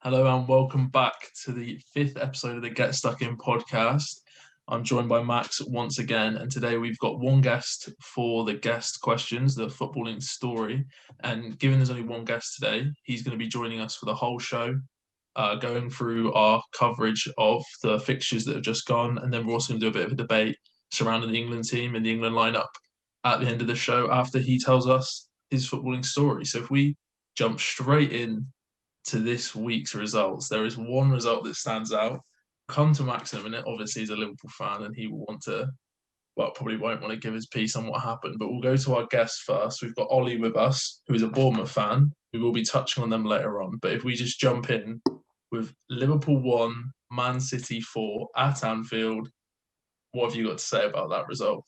Hello and welcome back to the fifth episode of the Get Stuck In podcast. I'm joined by Max once again, and today we've got one guest for the guest questions, the footballing story. And given there's only one guest today, he's going to be joining us for the whole show, going through our coverage of the fixtures that have just gone, and then we're also going to do a bit of a debate surrounding the England team and the England lineup at the end of the show after he tells us his footballing story. So if we jump straight in to this week's results, there is one result that stands out. Come to Max in a minute. Obviously, he's a Liverpool fan and he will want to, well, probably won't want to give his piece on what happened. But we'll go to our guests first. We've got Ollie with us, who is a Bournemouth fan. We will be touching on them later on. But if we just jump in with Liverpool 1, Man City 4 at Anfield, what have you got to say about that result?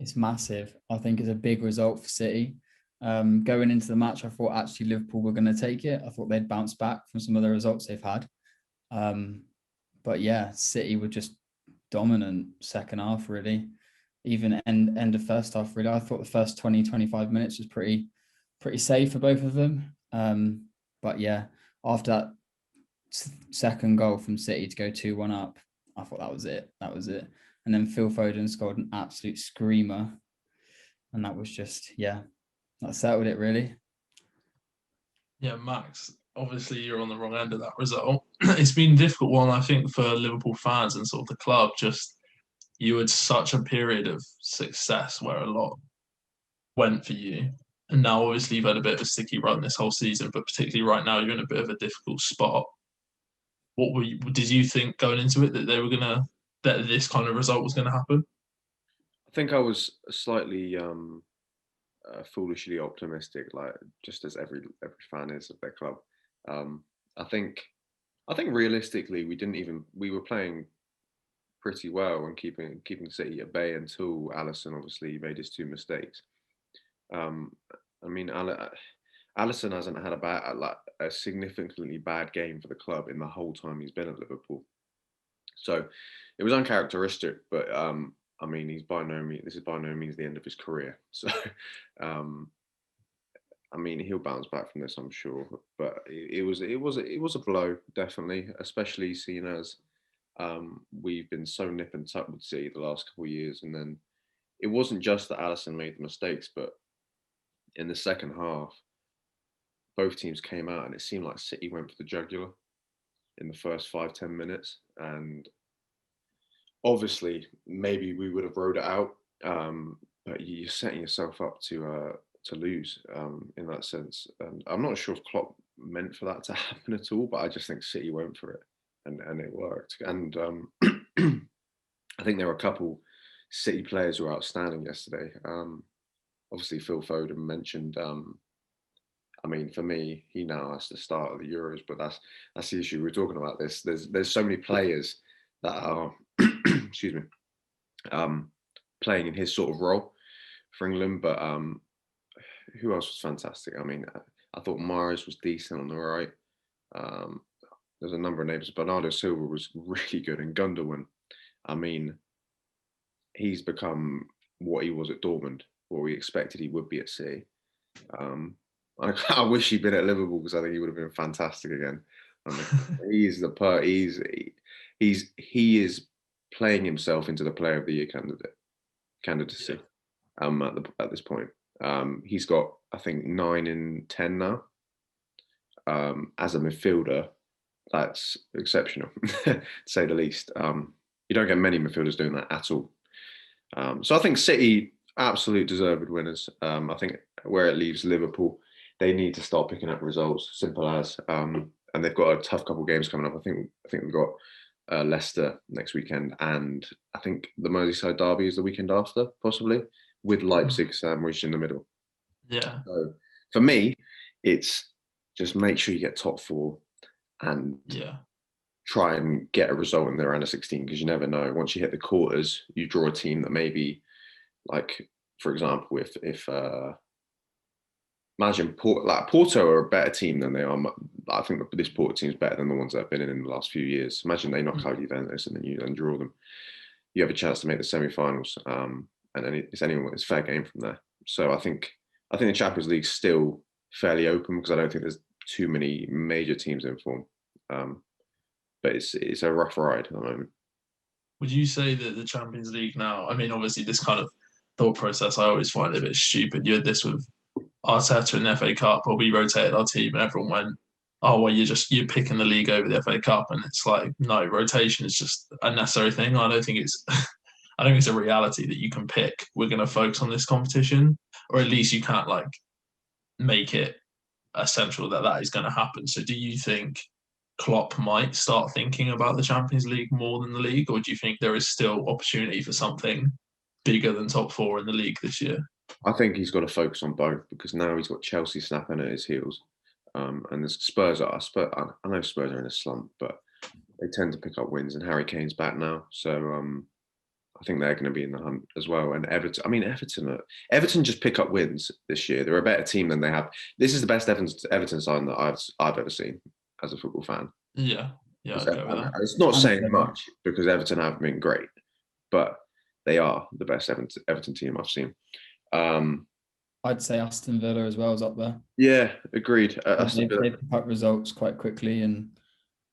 It's massive. I think it's a big result for City. Going into the match, I thought actually Liverpool were going to take it. I thought they'd bounce back from some of the results they've had. But yeah, City were just dominant second half, really. Even end of first half, really. I thought the first 20, 25 minutes was pretty safe for both of them. But yeah, after that second goal from City to go 2-1 up, I thought that was it. And then Phil Foden scored an absolute screamer. And that was just, that settled it, really. Yeah, Max, obviously you're on the wrong end of that result. It's been a difficult one, I think, for Liverpool fans and sort of the club. Just you had such a period of success where a lot went for you. And now obviously you've had a bit of a sticky run this whole season, but particularly right now you're in a bit of a difficult spot. Did you think going into it that that this kind of result was gonna happen? I think I was slightly foolishly optimistic, like just as every fan is of their club. I think realistically we were playing pretty well and keeping City at bay until Alisson obviously made his two mistakes. I mean, Alisson hasn't had a significantly bad game for the club in the whole time he's been at Liverpool. So it was uncharacteristic, but I mean, this is by no means the end of his career. So, I mean, he'll bounce back from this, I'm sure. But it was a blow, definitely, especially seeing as we've been so nip and tuck with City the last couple of years, and then it wasn't just that Alisson made the mistakes, but in the second half, both teams came out, and it seemed like City went for the jugular in the first 5-10 minutes, and obviously, maybe we would have rode it out, but you're setting yourself up to lose in that sense. And I'm not sure if Klopp meant for that to happen at all, but I just think City went for it, and it worked. And I think there were a couple City players who were outstanding yesterday. Obviously, Phil Foden mentioned. I mean, for me, he now has to start at the Euros, but that's the issue. We're talking about this. There's so many players that are excuse me, playing in his sort of role for England. But who else was fantastic? I mean, I thought Mahrez was decent on the right. There's a number of names. Bernardo Silva was really good, and Gundogan. I mean, he's become what he was at Dortmund, what we expected he would be at City. I wish he'd been at Liverpool because I think he would have been fantastic again. I mean, he is playing himself into the Player of the Year candidacy. At this point, he's got I think 9 in 10 now. As a midfielder, that's exceptional, to say the least. You don't get many midfielders doing that at all. So I think City absolute deserved winners. I think where it leaves Liverpool, they need to start picking up results. Simple as. And they've got a tough couple of games coming up. I think we've got Leicester next weekend, and I think the Merseyside derby is the weekend after, possibly, with Leipzig sandwiched in the middle. Yeah. So for me, it's just make sure you get top 4 and try and get a result in the round of 16, because you never know. Once you hit the quarters, you draw a team that maybe, like, for example, if imagine Porto are a better team than they are. I think this Porto team is better than the ones that have been in the last few years. Imagine they knock out Juventus and then you draw them. You have a chance to make the semi-finals, and then it's fair game from there. So I think the Champions League's still fairly open, because I don't think there's too many major teams in form. But it's a rough ride at the moment. Would you say that the Champions League now, I mean, obviously this kind of thought process, I always find it a bit stupid. You had this with Arteta in the FA Cup, or we rotated our team and everyone went, oh, well, you're picking the league over the FA Cup. And it's like, no, rotation is just a necessary thing. I don't think it's a reality that you can pick, we're going to focus on this competition, or at least you can't like make it essential that is going to happen. So do you think Klopp might start thinking about the Champions League more than the league, or do you think there is still opportunity for something bigger than top four in the league this year? I think he's got to focus on both, because now he's got Chelsea snapping at his heels, and there's Spurs. I know Spurs are in a slump, but they tend to pick up wins, and Harry Kane's back now, so I think they're going to be in the hunt as well. And Everton, I mean, Everton just pick up wins this year. They're a better team than they have. This is the best Everton side that I've ever seen as a football fan. Yeah, I'd go with that. It's not saying much, because Everton have been great, but they are the best Everton team I've seen. I'd say Aston Villa as well is up there. Yeah, agreed. They've picked up results quite quickly, and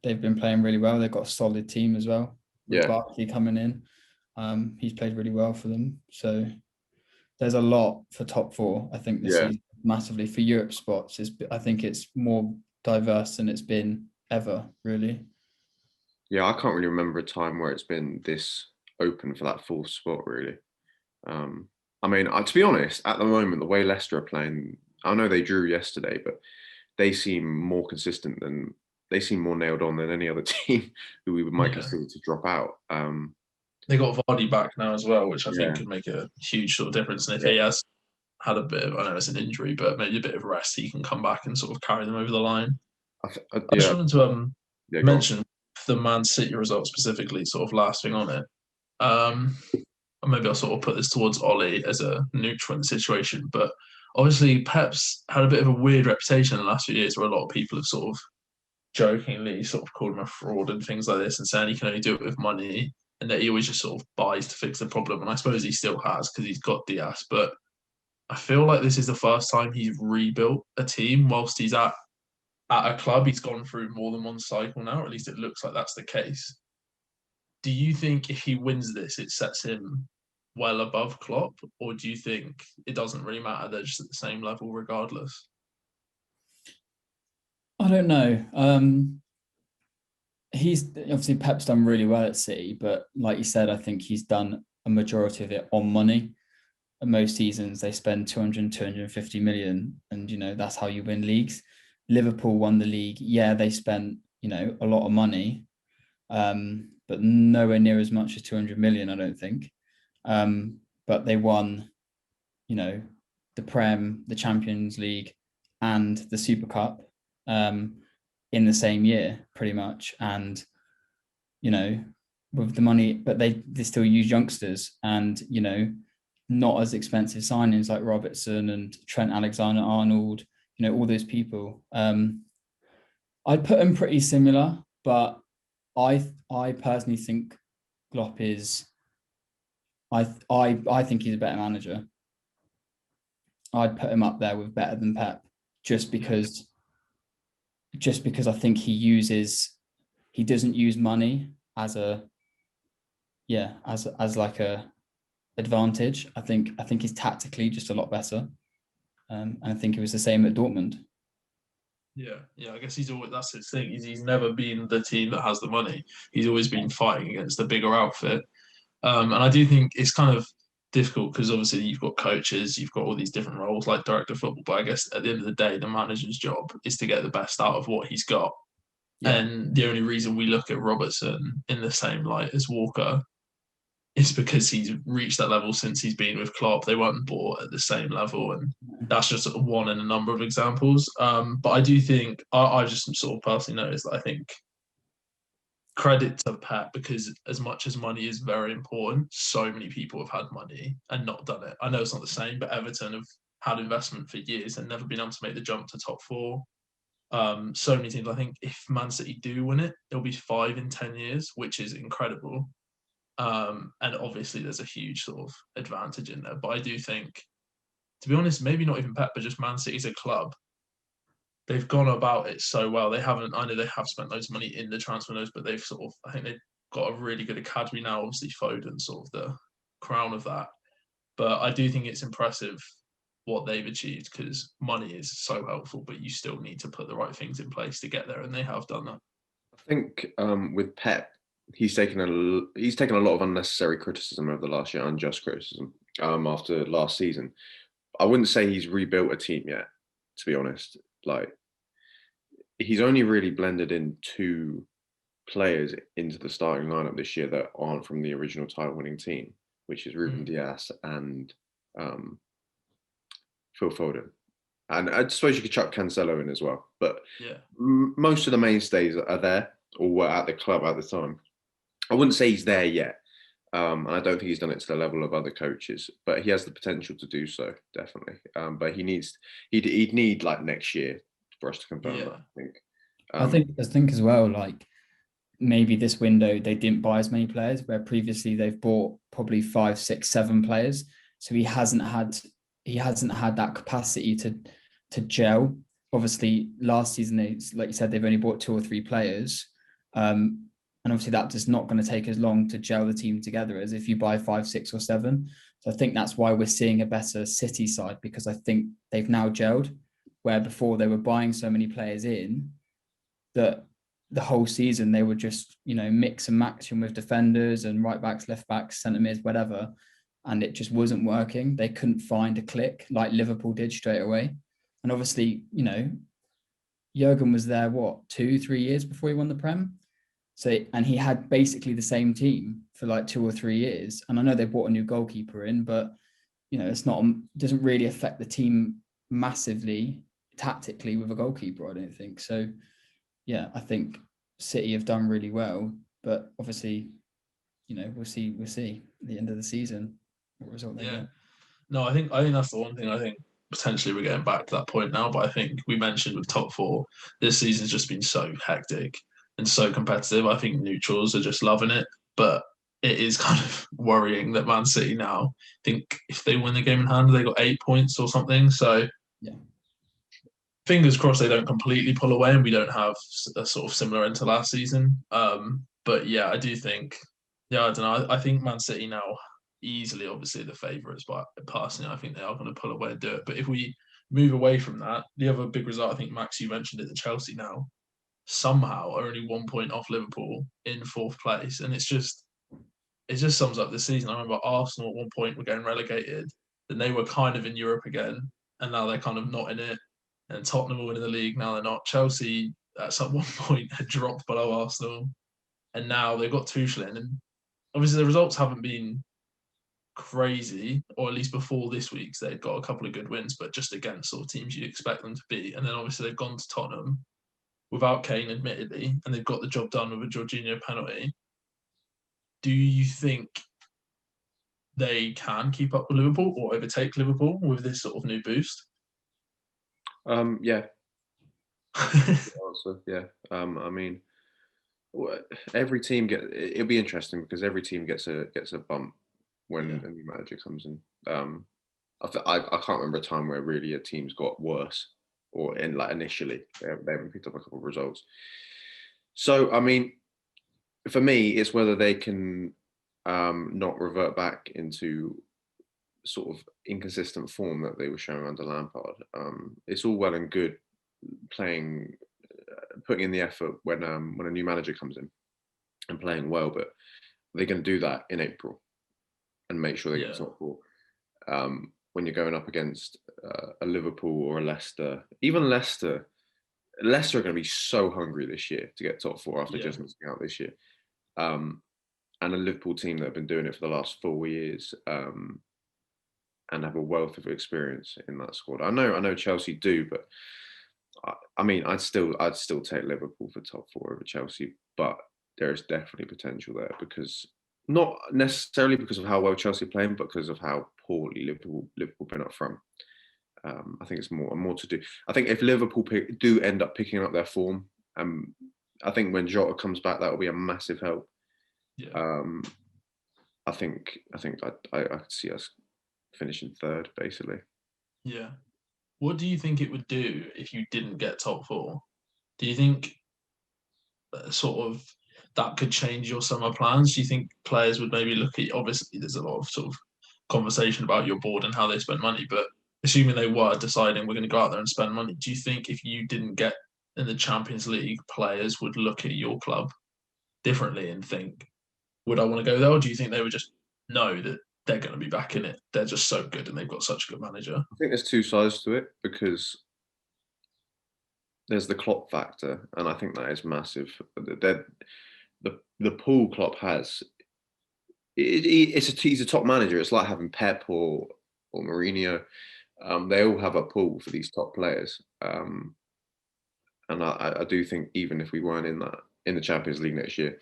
they've been playing really well. They've got a solid team as well. With Barkley coming in. He's played really well for them. So there's a lot for top four, I think, this season, massively. For Europe spots, I think it's more diverse than it's been ever, really. Yeah, I can't really remember a time where it's been this open for that fourth spot, really. I mean, to be honest, at the moment, the way Leicester are playing, I know they drew yesterday, but they seem more consistent they seem more nailed on than any other team who we might consider to drop out. They got Vardy back now as well, which I think could make a huge sort of difference. And if he has had a bit of, I know it's an injury, but maybe a bit of rest, he can come back and sort of carry them over the line. I just wanted to mention the Man City result specifically, sort of last thing on it. Maybe I'll sort of put this towards Ollie as a neutral in the situation, but obviously Pep's had a bit of a weird reputation in the last few years, where a lot of people have sort of jokingly sort of called him a fraud and things like this, and saying he can only do it with money, and that he always just sort of buys to fix the problem. And I suppose he still has, because he's got Diaz, but I feel like this is the first time he's rebuilt a team whilst he's at a club. He's gone through more than one cycle now, or at least it looks like that's the case. Do you think if he wins this, it sets him well above Klopp, or do you think it doesn't really matter, they're just at the same level regardless? I don't know. He's obviously, Pep's done really well at City, but like you said, I think he's done a majority of it on money. And most seasons they spend 200, 250 million, and that's how you win leagues. Liverpool won the league. Yeah, they spent a lot of money, but nowhere near as much as 200 million, I don't think. But they won, the Prem, the Champions League, and the Super Cup in the same year, pretty much. And, with the money, but they still use youngsters and, not as expensive signings like Robertson and Trent Alexander-Arnold, all those people. I'd put them pretty similar, but I personally think Klopp is, I think he's a better manager. I'd put him up there with better than Pep, just because I think he doesn't use money as like a advantage. I think he's tactically just a lot better. And I think it was the same at Dortmund. Yeah, I guess that's his thing. He's never been the team that has the money. He's always been fighting against the bigger outfit. And I do think it's kind of difficult, because obviously you've got coaches, you've got all these different roles like director of football, but I guess at the end of the day, the manager's job is to get the best out of what he's got. Yeah. And the only reason we look at Robertson in the same light as Walker is because he's reached that level since he's been with Klopp. They weren't bought at the same level, and that's just one in a number of examples. But I do think, I just sort of personally noticed that I think credit to Pep, because as much as money is very important, so many people have had money and not done it. I know it's not the same, but Everton have had investment for years and never been able to make the jump to top four. So many teams. I think if Man City do win it, it'll be 5 in 10 years, which is incredible. And obviously there's a huge sort of advantage in there. But I do think, to be honest, maybe not even Pep, but just Man City's a club. they've gone about it so well. They haven't. I know they have spent loads of money in the transfer windows, but they've sort of. I think they've got a really good academy now. Obviously, Foden sort of the crown of that. But I do think it's impressive what they've achieved because money is so helpful, but you still need to put the right things in place to get there, and they have done that. I think with Pep, he's taken a lot of unnecessary criticism over the last year, unjust criticism after last season. I wouldn't say he's rebuilt a team yet, to be honest. Like, he's only really blended in 2 players into the starting lineup this year that aren't from the original title-winning team, which is Ruben Dias and Phil Foden. And I suppose you could chuck Cancelo in as well. But yeah, most of the mainstays are there or were at the club at the time. I wouldn't say he's there yet. And I don't think he's done it to the level of other coaches, but he has the potential to do so, definitely. But he'd need like next year for us to confirm that, I think. I think as well, like maybe this window they didn't buy as many players, where previously they've bought probably 5, 6, 7 players. So he hasn't had that capacity to gel. Obviously, last season, like you said, they've only bought 2 or 3 players. And obviously that is not going to take as long to gel the team together as if you buy 5, 6 or 7. So I think that's why we're seeing a better City side, because I think they've now gelled, where before they were buying so many players in that the whole season they were just, mix and matching with defenders and right backs, left backs, centre mids, whatever. And it just wasn't working. They couldn't find a click like Liverpool did straight away. And obviously, Jurgen was there, 2, 3 years before he won the Prem? So, and he had basically the same team for like 2 or 3 years. And I know they brought a new goalkeeper in, but it doesn't really affect the team massively tactically with a goalkeeper, I don't think. So yeah, I think City have done really well, but obviously, we'll see at the end of the season what result they get. No, I think that's the one thing. I think potentially we're getting back to that point now, but I think we mentioned with top 4, this season's just been so hectic and so competitive. I think neutrals are just loving it, but it is kind of worrying that Man City now, I think if they win the game in hand, they got 8 points or something. So yeah, fingers crossed they don't completely pull away and we don't have a sort of similar end to last season. But yeah, I do think, I don't know. I think Man City now easily, obviously, the favourites, but personally, I think they are going to pull away and do it. But if we move away from that, the other big result, I think, Max, you mentioned it, that Chelsea now somehow are only 1 point off Liverpool in 4th place. And it just sums up the season. I remember Arsenal at one point were getting relegated, then they were kind of in Europe again, and now they're kind of not in it. And Tottenham were winning the league, now they're not. Chelsea at some one point had dropped below Arsenal, and now they've got Tuchel in. And obviously the results haven't been crazy, or at least before this week's, they've got a couple of good wins, but just against sort of teams you'd expect them to beat. And then obviously they've gone to Tottenham without Kane, admittedly, and they've got the job done with a Jorginho penalty. Do you think they can keep up with Liverpool or overtake Liverpool with this sort of new boost? Yeah. Also, yeah. I mean, every team it'll be interesting because every team gets a bump when a new manager comes in. I can't remember a time where really a team's got worse, or in like initially they haven't picked up a couple of results. So I mean, for me, it's whether they can not revert back into sort of inconsistent form that they were showing under Lampard. It's all well and good putting in the effort when a new manager comes in and playing well, but they're going to do that in April and make sure they get top 4. When you're going up against a Liverpool or a Leicester, even Leicester are going to be so hungry this year to get top 4 after just missing out this year. And a Liverpool team that have been doing it for the last 4 years and have a wealth of experience in that squad. I know Chelsea do, but I mean, I'd still take Liverpool for top 4 over Chelsea, but there is definitely potential there, because not necessarily because of how well Chelsea are playing, but because of how poorly Liverpool been up front. I think it's more to do. I think if Liverpool do end up picking up their form, I think when Jota comes back, that will be a massive help. Yeah. I think I could see us finishing 3rd, basically. Yeah. what do you think it would do if you didn't get top four? Do you think sort of that could change your summer plans? Do you think players would maybe look at, obviously there's a lot of sort of conversation about your board and how they spend money, but assuming they were deciding we're going to go out there and spend money, do you think if you didn't get in the Champions League, players would look at your club differently and think, would I want to go there? Or do you think they would just know that they're going to be back in it? They're just so good and they've got such a good manager. I think there's two sides to it, because there's the Klopp factor, and I think that is massive. The pool Klopp has, he's a top manager. It's like having Pep or Mourinho. They all have a pool for these top players, and I do think even if we weren't in the Champions League next year,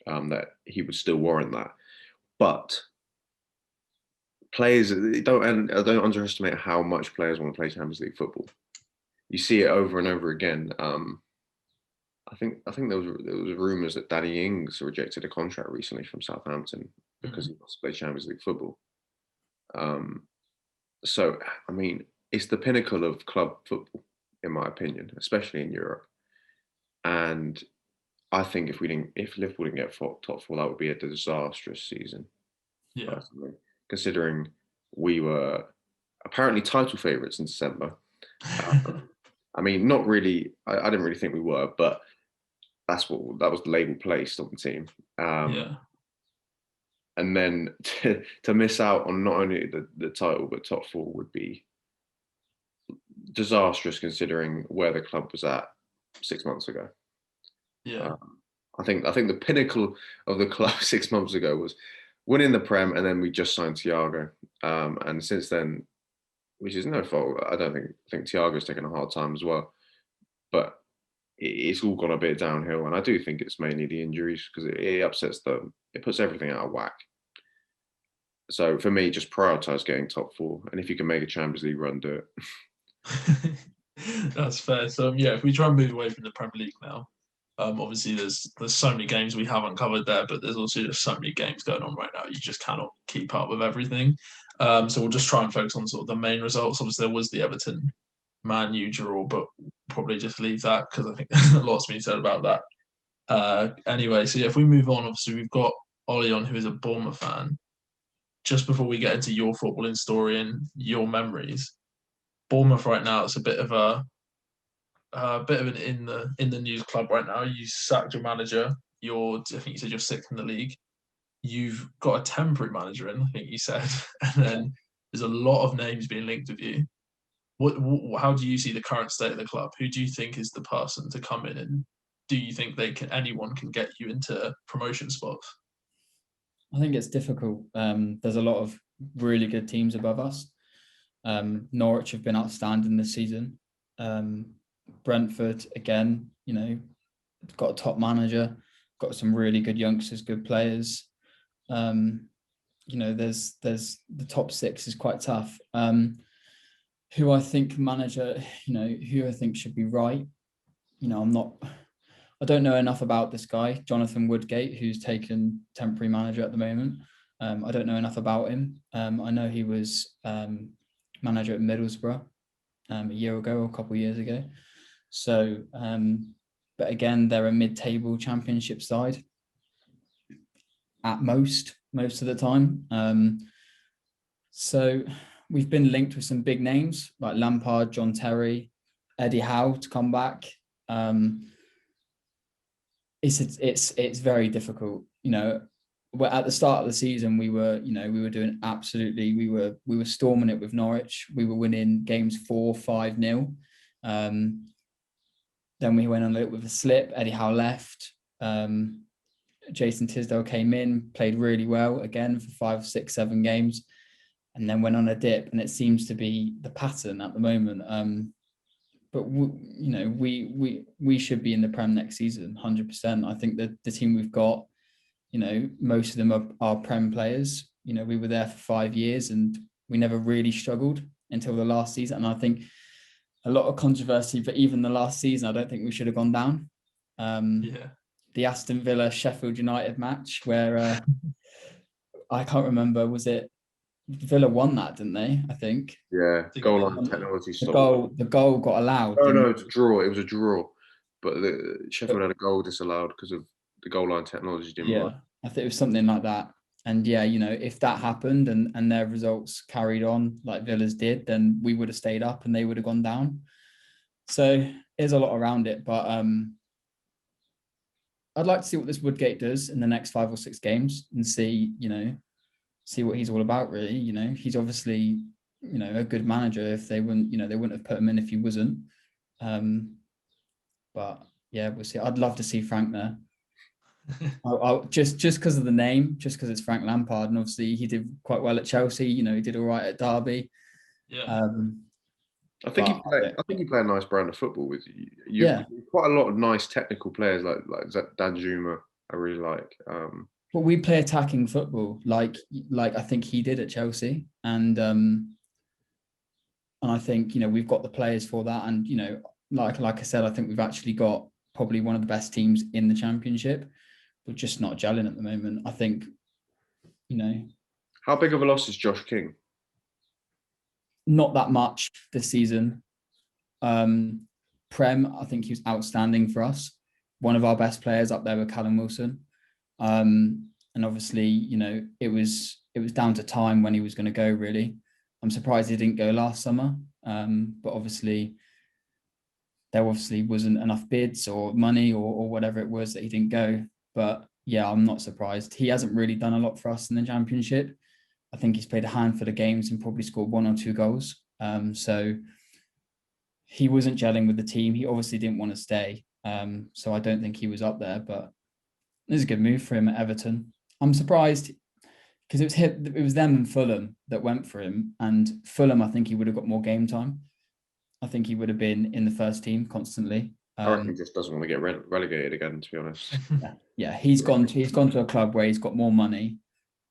that he would still warrant that. But players don't underestimate how much players want to play Champions League football. You see it over and over again. I think there was rumours that Danny Ings rejected a contract recently from Southampton because he wants to play Champions League football. So I mean, it's the pinnacle of club football, in my opinion, especially in Europe. And I think if Liverpool didn't get top four, that would be a disastrous season. Yeah. Personally, considering we were apparently title favourites in December. I mean, not really. I didn't really think we were, but that was the label placed on the team. Yeah. And then to miss out on not only the title but top four would be disastrous, considering where the club was at 6 months ago. Yeah. I think the pinnacle of the club 6 months ago was winning the Prem, and then we just signed Thiago. And since then, which is no fault, I think Thiago's taken a hard time as well. But it's all gone a bit downhill, and I do think it's mainly the injuries, because it upsets them. It puts everything out of whack. So for me, just prioritise getting top four, and if you can make a Champions League run, do it. That's fair. So yeah, if we try and move away from the Premier League now, obviously there's so many games we haven't covered there, but there's also just so many games going on right now. You just cannot keep up with everything. So we'll just try and focus on sort of the main results. Obviously, there was the Everton Man U draw, but probably just leave that because I think there's lots to be said about that. Anyway, so yeah, if we move on, obviously we've got Ollie on, who is a Bournemouth fan. Just before we get into your footballing story and your memories, Bournemouth right now, it's a bit of an in the news club right now. You sacked your manager. I think you said you're sixth in the league. You've got a temporary manager in, I think you said, and then there's a lot of names being linked with you. How do you see the current state of the club? Who do you think is the person to come in, and do you think anyone can get you into promotion spots? I think it's difficult. There's a lot of really good teams above us. Norwich have been outstanding this season. Brentford, again, got a top manager, got some really good youngsters, good players. There's the top six is quite tough. Who I think manager, who I think should be right. I don't know enough about this guy, Jonathan Woodgate, who's taken temporary manager at the moment. I don't know enough about him. I know he was manager at Middlesbrough a year ago or a couple of years ago. So, but again, they're a mid-table championship side at most of the time. So we've been linked with some big names like Lampard, John Terry, Eddie Howe to come back. It's very difficult. At the start of the season, we were doing absolutely. We were storming it with Norwich. We were winning games 4-5-0. Then we went on a little with a slip. Eddie Howe left. Jason Tisdale came in, played really well again for 5, 6, 7 games, and then went on a dip. And it seems to be the pattern at the moment. But we should be in the Prem next season, 100%. I think that the team we've got, most of them are Prem players. We were there for 5 years and we never really struggled until the last season. And I think a lot of controversy, but even the last season, I don't think we should have gone down. The Aston Villa Sheffield United match where I can't remember, was it Villa won that, didn't they? I think. Yeah, think goal they- line technology The stopped. goal got allowed, Oh didn't no, it? it's a draw. It was a draw, but Sheffield But had a goal disallowed because of the goal line technology didn't work. yeah, I think it was something like that. And yeah, if that happened and their results carried on like Villa's did, then we would have stayed up and they would have gone down. So there's a lot around it, but I'd like to see what this Woodgate does in the next 5 or 6 games and see what he's all about. Really, he's obviously a good manager. If they wouldn't, they wouldn't have put him in if he wasn't. But yeah, we'll see. I'd love to see Frank there. I'll just because of the name, just because it's Frank Lampard, and obviously he did quite well at Chelsea. He did all right at Derby. Yeah. I think But he played a nice brand of football with you. Yeah. Quite a lot of nice technical players like Danjuma. I really like. But we play attacking football, like I think he did at Chelsea, and I think we've got the players for that, and like I said, I think we've actually got probably one of the best teams in the Championship. We're just not gelling at the moment. I think, How big of a loss is Josh King? not that much this season. Prem, I think he was outstanding for us. One of our best players up there with Callum Wilson. And obviously, it was down to time when he was going to go, really. I'm surprised he didn't go last summer. But obviously, there wasn't enough bids or money or whatever it was that he didn't go. But yeah, I'm not surprised. He hasn't really done a lot for us in the Championship. I think he's played a handful of games and probably scored 1 or 2 goals. So he wasn't gelling with the team. He obviously didn't want to stay. So I don't think he was up there, but it was a good move for him at Everton. I'm surprised because it was them and Fulham that went for him. And Fulham, I think he would have got more game time. I think he would have been in the first team constantly. I reckon he just doesn't want to get relegated again, to be honest. Yeah, he's gone to a club where he's got more money.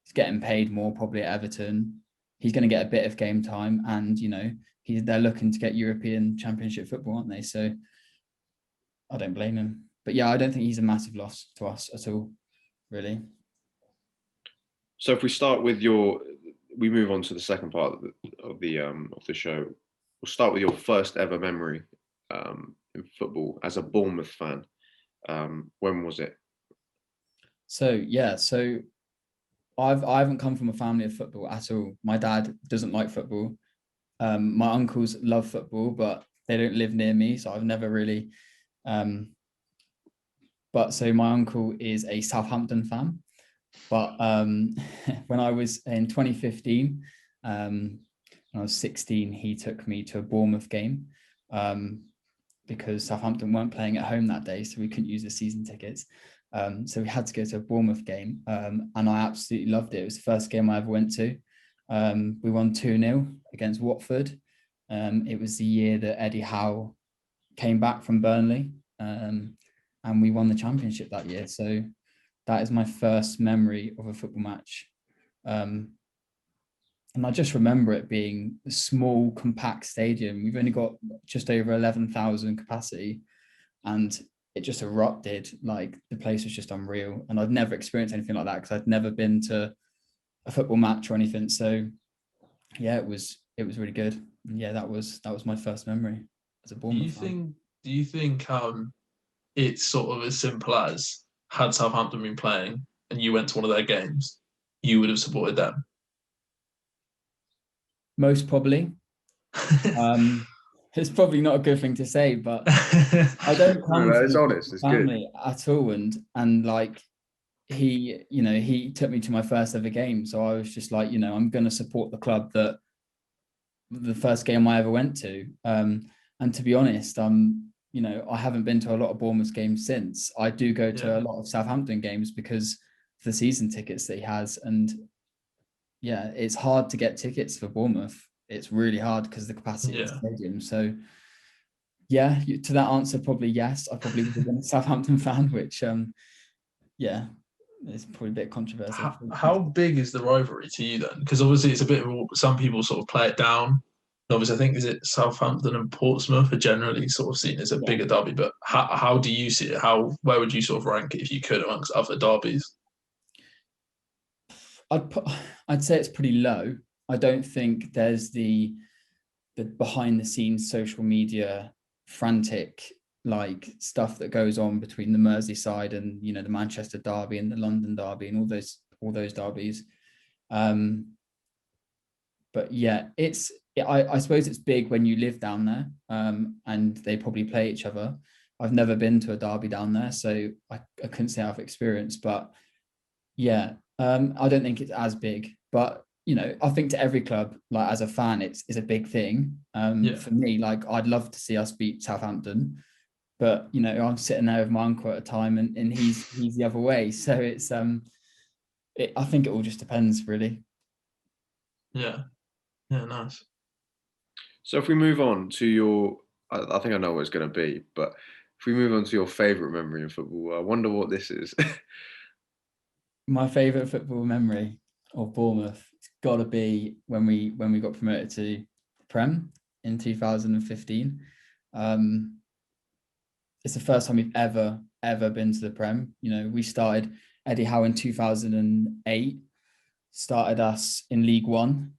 He's getting paid more probably at Everton. He's going to get a bit of game time, and they're looking to get European Championship football, aren't they? So I don't blame him. But yeah, I don't think he's a massive loss to us at all, really. So if we start with we move on to the second part of the show. We'll start with your first ever memory in football as a Bournemouth fan. When was it? So I haven't come from a family of football at all. My dad doesn't like football. My uncles love football, but they don't live near me, so I've never really. But so my uncle is a Southampton fan. But when I was in 2015, when I was 16, he took me to a Bournemouth game because Southampton weren't playing at home that day, so we couldn't use the season tickets. So we had to go to a Bournemouth game, and I absolutely loved it. It was the first game I ever went to. We won 2-0 against Watford. It was the year that Eddie Howe came back from Burnley, and we won the Championship that year. So that is my first memory of a football match. And I just remember it being a small, compact stadium. We've only got just over 11,000 capacity, and it just erupted. Like, the place was just unreal. And I'd never experienced anything like that because I'd never been to a football match or anything. So yeah, it was really good. And yeah, that was my first memory as a Bournemouth fan. Do you think it's sort of as simple as, had Southampton been playing and you went to one of their games, you would have supported them? Most probably. It's probably not a good thing to say, but I don't come No, from it's honest. It's family good. at all, and like he took me to my first ever game, so I was just like, I'm going to support the club that the first game I ever went to. And to be honest, I haven't been to a lot of Bournemouth games since. I do go to a lot of Southampton games because of the season tickets that he has, and yeah, it's hard to get tickets for Bournemouth. It's really hard because of the capacity of the stadium. So yeah, to that answer, probably yes. I probably would have been a Southampton fan, which it's probably a bit controversial. How big is the rivalry to you then? Because obviously it's a bit of, some people sort of play it down. Obviously, I think, is it Southampton and Portsmouth are generally sort of seen as a bigger derby, but how do you see it? Where would you sort of rank it if you could amongst other derbies? I'd say it's pretty low. I don't think there's the behind the scenes social media frantic like stuff that goes on between the Merseyside and, you know, the Manchester derby and the London derby and all those derbies. But yeah, I suppose it's big when you live down there, and they probably play each other. I've never been to a derby down there, so I couldn't say I've experienced, but yeah, I don't think it's as big, but you know, I think to every club, like as a fan, it's a big thing. For me, like I'd love to see us beat Southampton, but you know, I'm sitting there with my uncle at a time, and he's the other way, so it's I think it all just depends, really. Yeah, nice. So if we move on to your, I think I know what it's going to be, but if we move on to your favourite memory in football, I wonder what this is. My favourite football memory of Bournemouth, it's got to be when we got promoted to the Prem in 2015. It's the first time we've ever been to the Prem. You know, we started, Eddie Howe in 2008 started us in League One,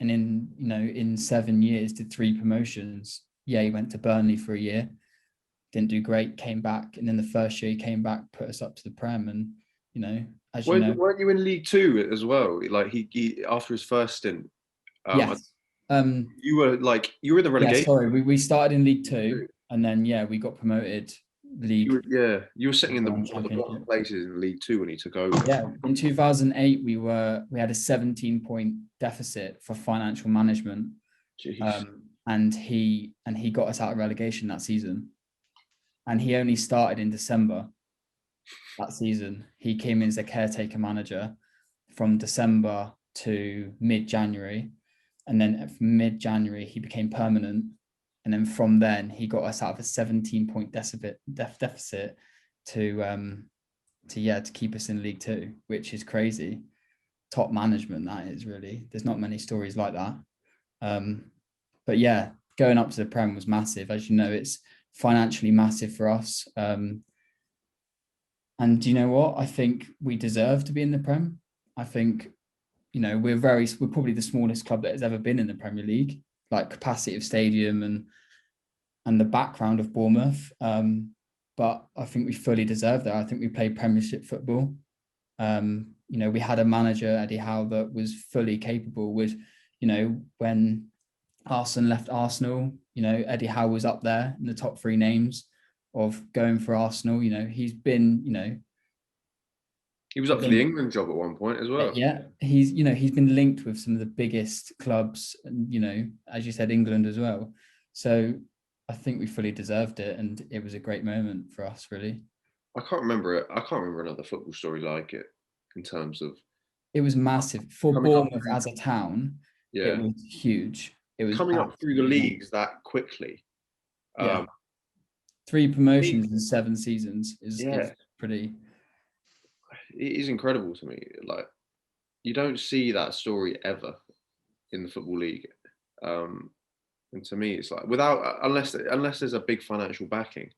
and in 7 years did 3 promotions. Yeah, he went to Burnley for a year, didn't do great, came back, and then the first year he came back, put us up to the Prem, and you know, as you know, weren't you in League Two as well? Like he after his first stint, yes, you were in the relegation. Yeah, sorry, we started in League Two, and then we got promoted. League. You were sitting in one of the bottom places in League Two when he took over. Yeah, in 2008 we had a 17-point deficit for financial management, and he got us out of relegation that season, and he only started in December that season. He came in as a caretaker manager from December to mid-January, and then from mid-January he became permanent. And then from then, he got us out of a 17-point deficit to keep us in League Two, which is crazy. Top management, that is, really. There's not many stories like that. But yeah, going up to the Prem was massive. As you know, it's financially massive for us. And you know what? I think we deserve to be in the Prem. I think, you know, we're probably the smallest club that has ever been in the Premier League, like capacity of stadium and the background of Bournemouth. But I think we fully deserve that. I think we played Premiership football. You know, we had a manager, Eddie Howe, that was fully capable with, you know, when Arsene left Arsenal, you know, Eddie Howe was up there in the top 3 names of going for Arsenal. You know, he's been, you know, he was up for the England job at one point as well. Yeah, he's been linked with some of the biggest clubs, and, you know, as you said, England as well. So I think we fully deserved it, and it was a great moment for us, really. I can't remember it. I can't remember another football story like it in terms of. It was massive for Bournemouth as a town. Yeah, it was huge. It was coming up through the leagues that quickly. Yeah, 3 promotions in 7 seasons is pretty. It is incredible to me. Like, you don't see that story ever in the Football League. And to me, it's like unless there's a big financial backing,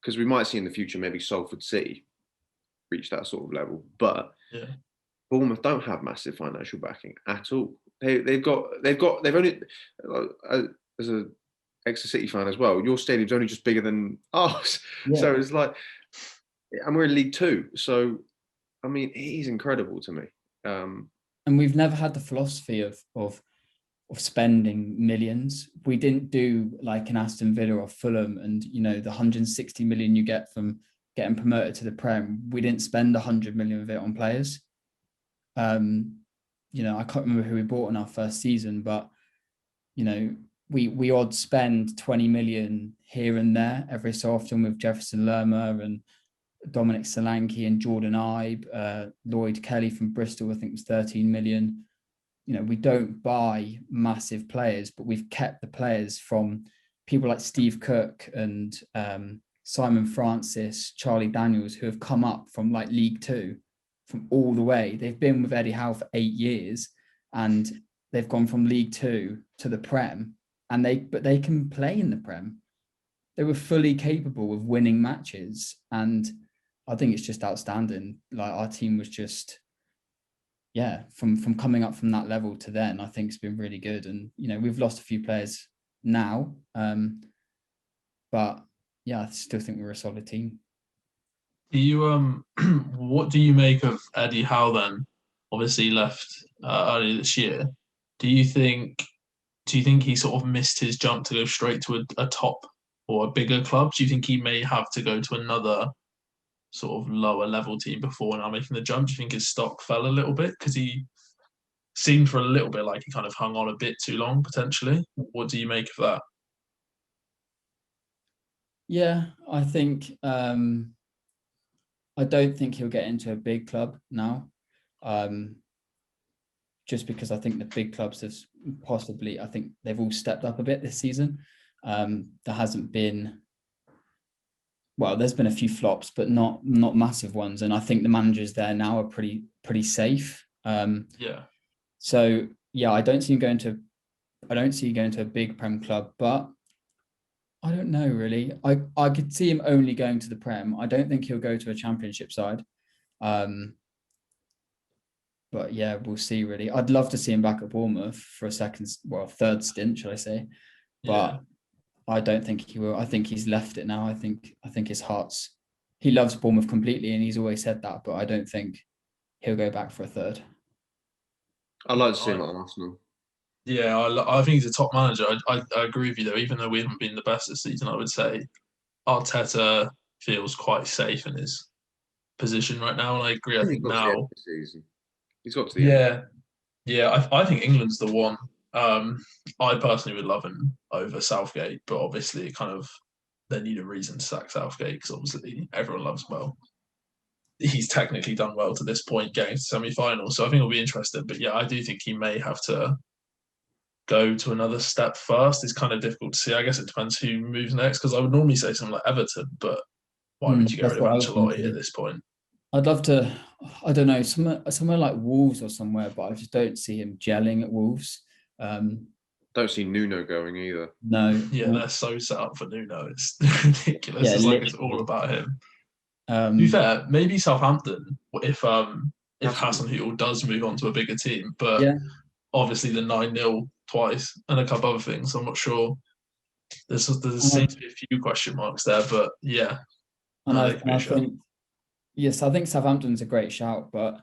because we might see in the future maybe Salford City reach that sort of level, but Bournemouth don't have massive financial backing at all. They've only, as a Exeter City fan as well, your stadium's only just bigger than ours. Yeah. So it's like, and we're in League Two, so I mean, it is incredible to me. And we've never had the philosophy of spending millions. We didn't do like an Aston Villa or Fulham, and you know, the 160 million you get from getting promoted to the Prem. We didn't spend 100 million of it on players. You know, I can't remember who we bought in our first season, but you know, we odd spend 20 million here and there every so often with Jefferson Lerma and Dominic Solanke and Jordan Ibe, Lloyd Kelly from Bristol, I think was 13 million. You know, we don't buy massive players, but we've kept the players from people like Steve Cook and Simon Francis, Charlie Daniels, who have come up from like League Two, from all the way. They've been with Eddie Howe for 8 years, and they've gone from League Two to the Prem, but they can play in the Prem. They were fully capable of winning matches, and I think it's just outstanding. Like, our team was just, yeah, from coming up from that level to then, I think it's been really good. And we've lost a few players now, but yeah, I still think we're a solid team. Do you what do you make of Eddie Howe then? Obviously he left earlier this year. Do you think he sort of missed his jump to go straight to a top or a bigger club? Do you think he may have to go to another sort of lower level team before now making the jump? Do you think his stock fell a little bit because he seemed for a little bit like he kind of hung on a bit too long potentially? What do you make of that? Yeah, I think I don't think he'll get into a big club now. Just because I think the big clubs have possibly, I think they've all stepped up a bit this season. There hasn't been, well, there's been a few flops, but not massive ones. And I think the managers there now are pretty safe. Yeah. So yeah, I don't see him going to a big Prem club, but I don't know really. I could see him only going to the Prem. I don't think he'll go to a Championship side. But yeah, we'll see really. I'd love to see him back at Bournemouth for a third stint, should I say. But Yeah. I don't think he will. I think he's left it now. I think he loves Bournemouth completely and he's always said that, but I don't think he'll go back for a third. I'd like to see him at Arsenal. Yeah, I think he's a top manager. I agree with you though. Even though we haven't been the best this season, I would say Arteta feels quite safe in his position right now, and I agree. I think He's got to the end now, of the season. He's got to the end. yeah. I think England's the one. I personally would love him over Southgate, but obviously, they need a reason to sack Southgate because obviously everyone loves him well. He's technically done well to this point, getting to semi-final, so I think it'll be interesting. But yeah, I do think he may have to go to another step first. It's kind of difficult to see. I guess it depends who moves next because I would normally say something like Everton, but why would you get rid of Ancelotti at this point? I'd love to, I don't know, somewhere like Wolves or somewhere, but I just don't see him gelling at Wolves. Don't see Nuno going either. No. Yeah, they're so set up for Nuno. It's ridiculous. Yeah, it's like it's all about him. To be fair, maybe Southampton if Hasenhüttl does move on to a bigger team, but obviously the 9-0 twice and a couple other things. I'm not sure. There seems to be a few question marks there, but yeah. And I think, yes, I think Southampton's a great shout, but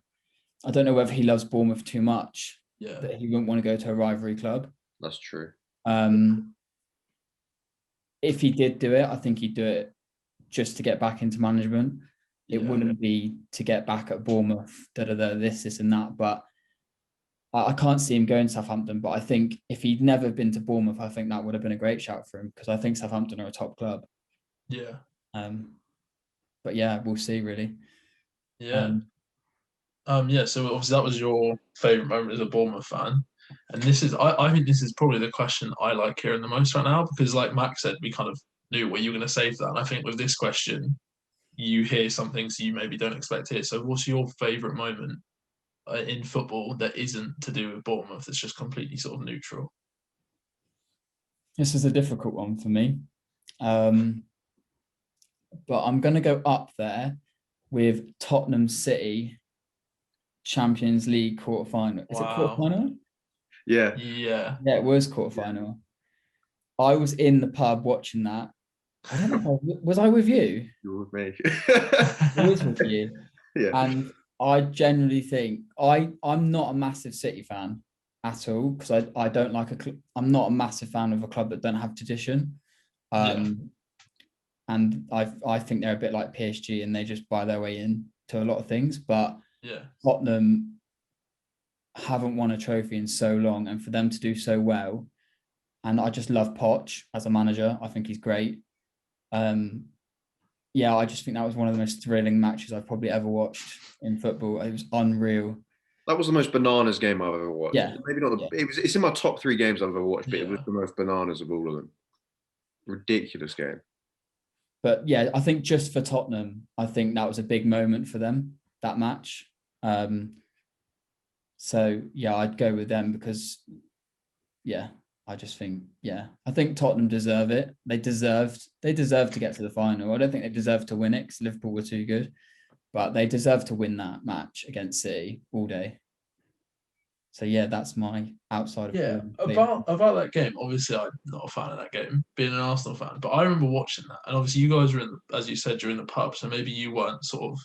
I don't know whether he loves Bournemouth too much that he wouldn't want to go to a rivalry club. That's true. If he did do it, I think he'd do it just to get back into management. It wouldn't be to get back at Bournemouth, this and that. But I can't see him going to Southampton. But I think if he'd never been to Bournemouth, I think that would have been a great shout for him because I think Southampton are a top club. Yeah. But yeah, we'll see really. Yeah. So obviously that was your favourite moment as a Bournemouth fan. And I think this is probably the question I like hearing the most right now because like Max said, we kind of knew what you were going to say for that. And I think with this question, you hear some things you maybe don't expect to hear. So what's your favourite moment in football that isn't to do with Bournemouth? That's just completely sort of neutral. This is a difficult one for me. But I'm going to go up there with Tottenham City Champions League quarterfinal. Is it quarterfinal? Yeah. Yeah, it was quarterfinal. I was in the pub watching that. I don't know was I with you? You were with me. I was with you. Yeah. And I generally think I'm not a massive City fan at all because I don't like I'm not a massive fan of a club that don't have tradition. And I think they're a bit like PSG and they just buy their way in to a lot of things. But Tottenham haven't won a trophy in so long, and for them to do so well, and I just love Poch as a manager. I think he's great. I just think that was one of the most thrilling matches I've probably ever watched in football. It was unreal. That was the most bananas game I've ever watched. Yeah. Maybe not it's in my top 3 games I've ever watched, but it was the most bananas of all of them. Ridiculous game. But yeah, I think just for Tottenham, I think that was a big moment for them, that match. So yeah, I'd go with them because I just think, I think Tottenham deserve it. They deserved to get to the final. I don't think they deserved to win it because Liverpool were too good, but they deserve to win that match against City all day. So yeah, that's my outside of Yeah, Bournemouth. about that game. Obviously, I'm not a fan of that game, being an Arsenal fan. But I remember watching that, and obviously, you guys were as you said, you're in the pub, so maybe you weren't sort of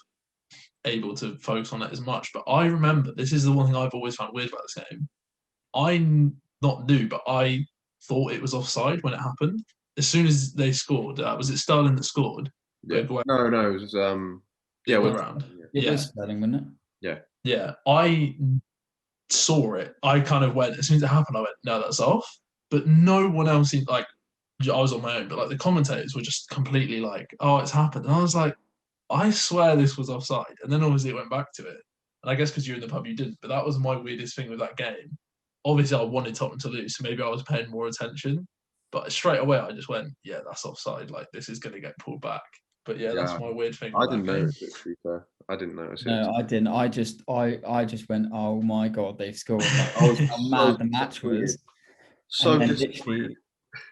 able to focus on it as much. But I remember this is the one thing I've always found weird about this game. Not knew, but I thought it was offside when it happened. As soon as they scored, was it Sterling that scored? Yeah. No, it was Yeah, well, around. It was Sterling, wasn't it? Yeah. Yeah, I saw it. I kind of went as soon as it happened. I went, no, that's off. But no one else seemed like I was on my own. But like the commentators were just completely like, oh, it's happened. And I was like, I swear this was offside. And then obviously it went back to it. And I guess because you're in the pub, you didn't. But that was my weirdest thing with that game. Obviously, I wanted Tottenham to lose, so maybe I was paying more attention. But straight away, I just went, yeah, that's offside. Like, this is going to get pulled back. But yeah, that's my weird thing. I didn't notice it, to be fair. I didn't notice it. No, I didn't. I just went, oh my God, they've scored. Like, I was how mad the match was. So and then literally,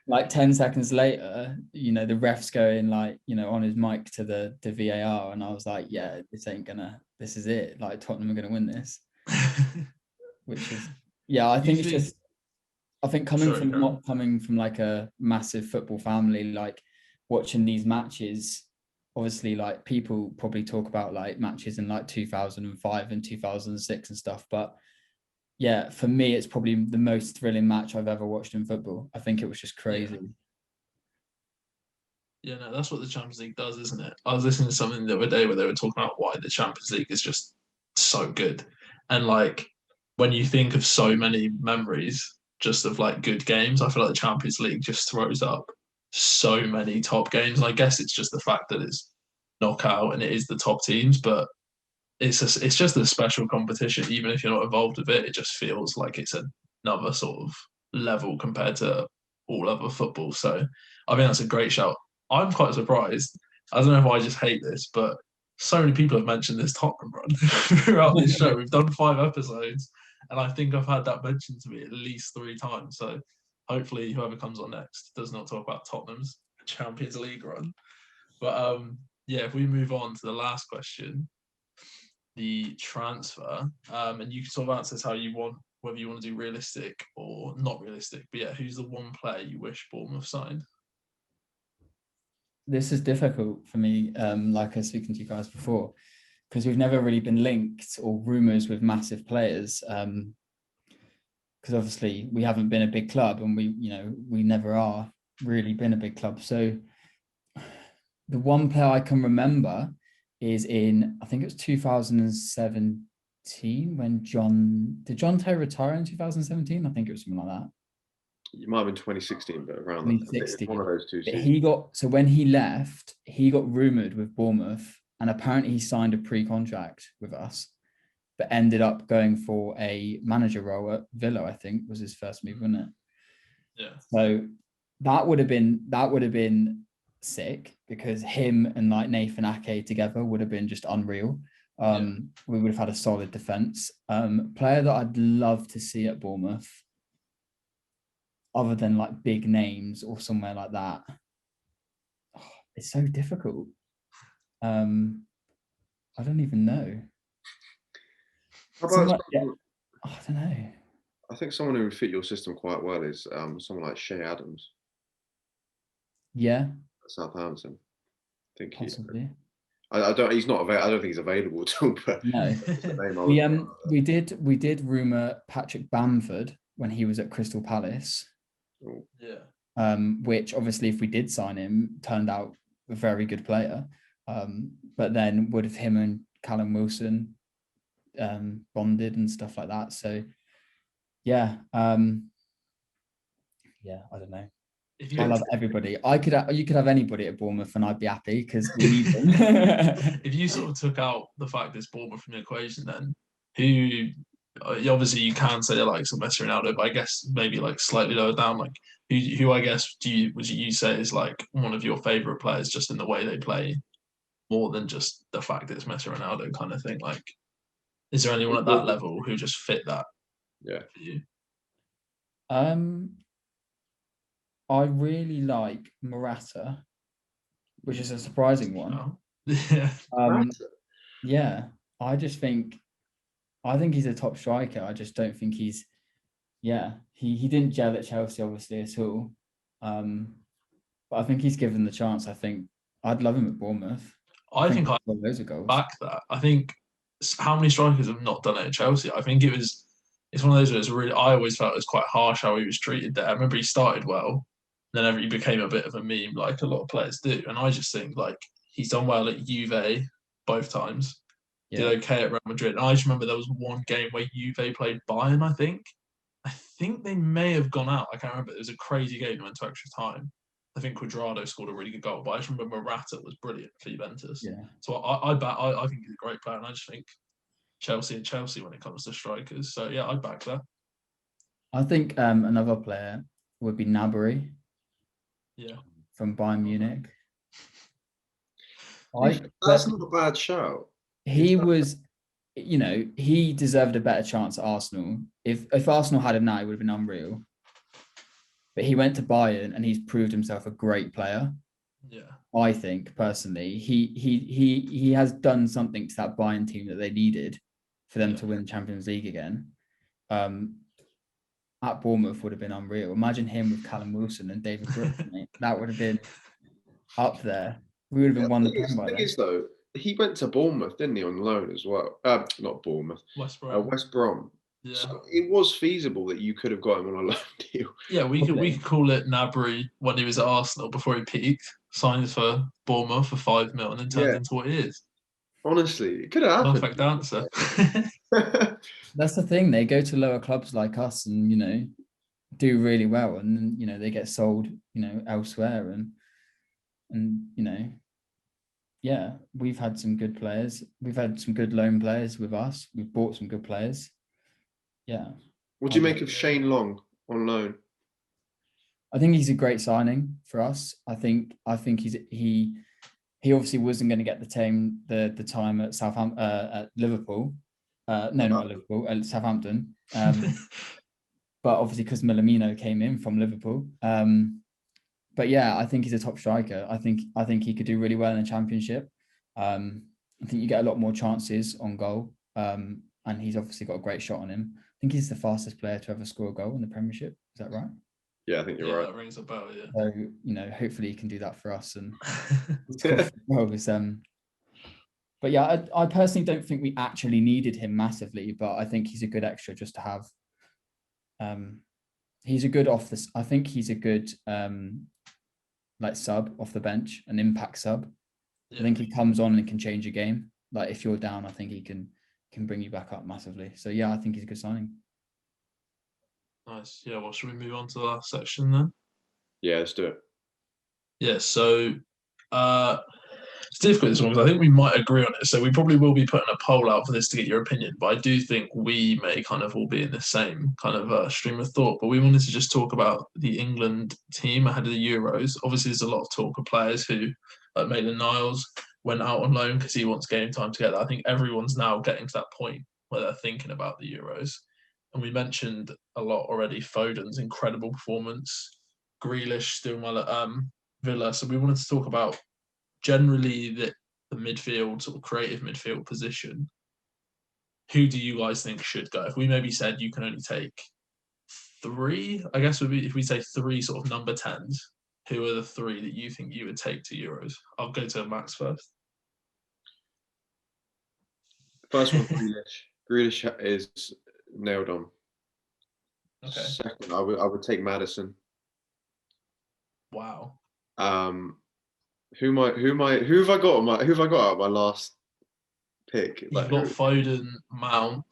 like 10 seconds later, the ref's going like, on his mic to the VAR, and I was like, yeah, this is it. Like Tottenham are gonna win this. Which is, yeah, I think it's just, I think not coming from like a massive football family, like watching these matches, obviously like people probably talk about like matches in like 2005 and 2006 and stuff, but yeah, for me, it's probably the most thrilling match I've ever watched in football. I think it was just crazy. Yeah, no, that's what the Champions League does, isn't it? I was listening to something the other day where they were talking about why the Champions League is just so good. And like when you think of so many memories just of like good games, I feel like the Champions League just throws up so many top games. And I guess it's just the fact that it's knockout and it is the top teams, but it's just a special competition. Even if you're not involved with it, it just feels like it's another sort of level compared to all other football. So I think that's a great shout. I'm quite surprised. I don't know if I just hate this, but so many people have mentioned this Tottenham run throughout this show. We've done 5 episodes, and I think I've had that mentioned to me at least 3 times. So hopefully, whoever comes on next does not talk about Tottenham's Champions League run. But yeah, if we move on to the last question, the transfer, and you can sort of answer this how you want, whether you want to do realistic or not realistic. But yeah, who's the one player you wish Bournemouth signed? This is difficult for me, like I was speaking to you guys before, because we've never really been linked or rumours with massive players. Because obviously we haven't been a big club, and we never are really been a big club. So the one player I can remember is in, I think it was 2017 when John Terry retire in 2017? I think it was something like that. It might have been 2016, but around 2016. One of those two seasons. So when he left, he got rumoured with Bournemouth, and apparently he signed a pre-contract with us, but ended up going for a manager role at Villa, I think was his first move, wasn't it? Yeah. So that would have been sick, because him and like Nathan Ake together would have been just unreal. We would have had a solid defence. Player that I'd love to see at Bournemouth, other than like big names or somewhere like that, it's so difficult. I don't even know. How about I don't know. I think someone who would fit your system quite well is someone like Shea Adams. Yeah. At Southampton. I think possibly. I don't. He's not. I don't think he's available at all. But no. We did rumor Patrick Bamford when he was at Crystal Palace. Oh. Yeah. Which obviously, if we did sign him, turned out a very good player. But then would have him and Callum Wilson bonded and stuff like that. So yeah. I don't know. I love everybody. You could have anybody at Bournemouth and I'd be happy, because we need them. If you sort of took out the fact that it's Bournemouth from the equation, then who, obviously you can say like some Messi, Ronaldo, but I guess maybe like slightly lower down, like who I guess would you say is like one of your favourite players just in the way they play, more than just the fact that it's Messi, Ronaldo kind of thing? Like, is there anyone at that level who just fit that? Yeah. For you? I really like Morata, which is a surprising one. Yeah. Yeah, I just think I think he's a top striker. I just don't think he's. Yeah, he didn't gel at Chelsea obviously at all. But I think he's given the chance. I think I'd love him at Bournemouth. I think he'd I score loads of goals. back that. I think how many strikers have not done it at Chelsea? I think it's one of those where it's really. I always felt it was quite harsh how he was treated there. I remember he started well, then he became a bit of a meme, like a lot of players do. And I just think like he's done well at Juve both times. Yeah. Did okay at Real Madrid. And I just remember there was one game where Juve played Bayern, I think. I think they may have gone out. I can't remember. It was a crazy game that went to extra time. I think Cuadrado scored a really good goal, but I just remember Morata was brilliant for Juventus. Yeah. So I think he's a great player, and I just think Chelsea when it comes to strikers. So yeah, I'd back that. I think another player would be Gnabry. Yeah. From Bayern Munich. That's not a bad shout. He was, he deserved a better chance at Arsenal. If Arsenal had him now, it would have been unreal. But he went to Bayern and he's proved himself a great player. Yeah. I think personally, he has done something to that Bayern team that they needed for them to win Champions League again. At Bournemouth would have been unreal. Imagine him with Callum Wilson and David Brooks, mate. That would have been up there. We would have been won the Prem by then. The thing is, though, he went to Bournemouth, didn't he, on loan as well? Not Bournemouth. West Brom. West Brom. Yeah. So it was feasible that you could have got him on a loan deal. Yeah, we could call it Gnabry when he was at Arsenal before he peaked, signed for Bournemouth for $5 million and turned into what he is. Honestly, it could have happened. Perfect answer. That's the thing. They go to lower clubs like us and, do really well. And then, they get sold, elsewhere. And yeah, we've had some good players. We've had some good loan players with us. We've bought some good players. Yeah. What do you make of Shane Long on loan? I think he's a great signing for us. I think he obviously wasn't going to get the time at Southampton at Liverpool. No, not at Liverpool, at Southampton. But obviously because Milamino came in from Liverpool. But yeah, I think he's a top striker. I think he could do really well in the Championship. I think you get a lot more chances on goal. And he's obviously got a great shot on him. I think he's the fastest player to ever score a goal in the Premiership. Is that right? Yeah, I think you're right. That rings a bell, yeah. So, hopefully he can do that for us. And but yeah, I personally don't think we actually needed him massively, but I think he's a good extra just to have. He's a good I think he's a good sub off the bench, an impact sub. Yeah. I think he comes on and can change a game. Like if you're down, I think he can bring you back up massively. So yeah, I think he's a good signing. Nice. Yeah, well, should we move on to the last section then? Yeah, let's do it. Yeah, so it's difficult this one because I think we might agree on it. So we probably will be putting a poll out for this to get your opinion, but I do think we may kind of all be in the same kind of stream of thought. But we wanted to just talk about the England team ahead of the Euros. Obviously, there's a lot of talk of players who, like Maitland-Niles, went out on loan because he wants game time together. I think everyone's now getting to that point where they're thinking about the Euros. And we mentioned a lot already Foden's incredible performance, Grealish doing well at Villa. So we wanted to talk about generally the midfield, sort of creative midfield position. Who do you guys think should go? If we maybe said you can only take 3, I guess would be if we say 3 sort of number 10s, who are the 3 that you think you would take to Euros? I'll go to Max first. First one, Grealish. Grealish is nailed on. Okay. Second, I would take Maddison. Wow. Who have I got out of my last pick? You've got Foden, Mount.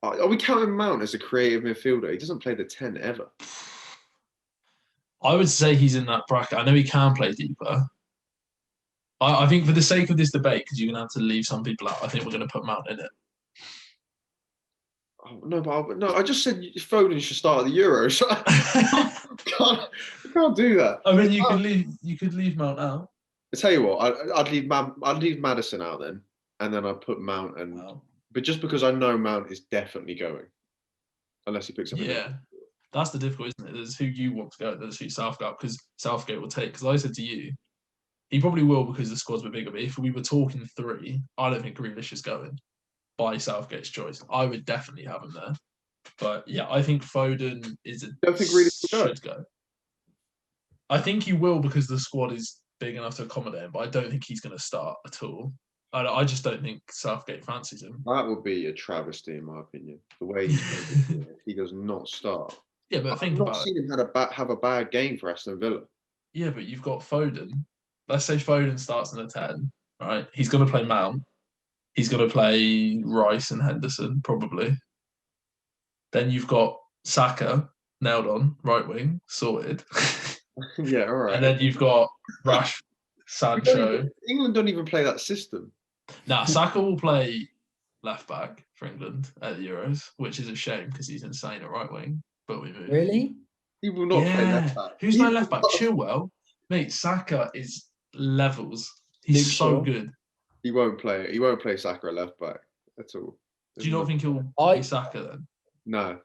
Are we counting Mount as a creative midfielder? He doesn't play the 10 ever. I would say he's in that bracket. I know he can play deeper. I think for the sake of this debate, because you're going to have to leave some people out, I think we're going to put Mount in it. Oh, no, I just said Foden should start at the Euros. I can't do that. I mean, you could leave Mount out. I tell you what, I'd leave Maddison out then, and then I'd put Mount and. Wow. But just because I know Mount is definitely going, unless he picks up. Yeah, that's the difficult, isn't it? There's who you want to go. There's who Southgate, because Southgate will take. Because I said to you, he probably will because the squad's a bit bigger. But if we were talking 3, I don't think Grealish is going. by Southgate's choice. I would definitely have him there. But yeah, I think Foden Don't think really should go. I think he will because the squad is big enough to accommodate him, but I don't think he's going to start at all. I just don't think Southgate fancies him. That would be a travesty, in my opinion. The way he does not start. Yeah, but think I've not about seen him have a bad game for Aston Villa. Yeah, but you've got Foden. Let's say Foden starts in the 10, right? He's going to play Mount. He's going to play Rice and Henderson, probably. Then you've got Saka, nailed on, right wing, sorted. Yeah, all right. And then you've got Rash, Sancho. England don't even play that system. Now, Saka will play left back for England at the Euros, which is a shame because he's insane at right wing. But we move. Really? He will not play left back. Who's my left back? Chilwell. Mate, Saka is levels. He's so good. He won't play. He won't play Saka at left back at all. Do you not think he'll play Saka then? No,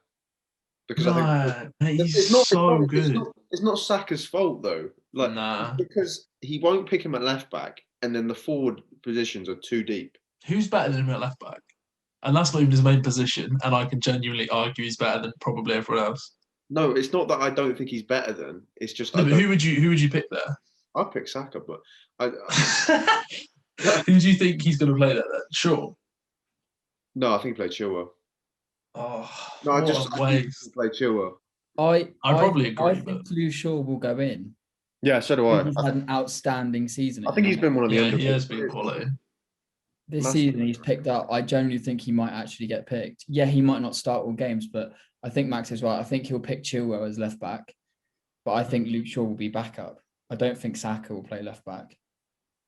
because I think mate, he's so good. It's not Saka's fault though. Because he won't pick him at left back, and then the forward positions are too deep. Who's better than him at left back? And that's not even his main position. And I can genuinely argue he's better than probably everyone else. No, it's not that I don't think he's better than. It's just. No, but who would you pick there? I'd pick Saka, but who do you think he's going to play there then? Sure. No, I think he played Chilwell. Oh, no, I think he played Chilwell. I probably agree. I think Luke Shaw will go in. Yeah, so do I. He's had an outstanding season. I think he's been one of the he has been quality. This season he's picked up. I genuinely think he might actually get picked. Yeah, he might not start all games, but I think Max is right. I think he'll pick Chilwell as left back, but I think Luke Shaw will be backup. I don't think Saka will play left back.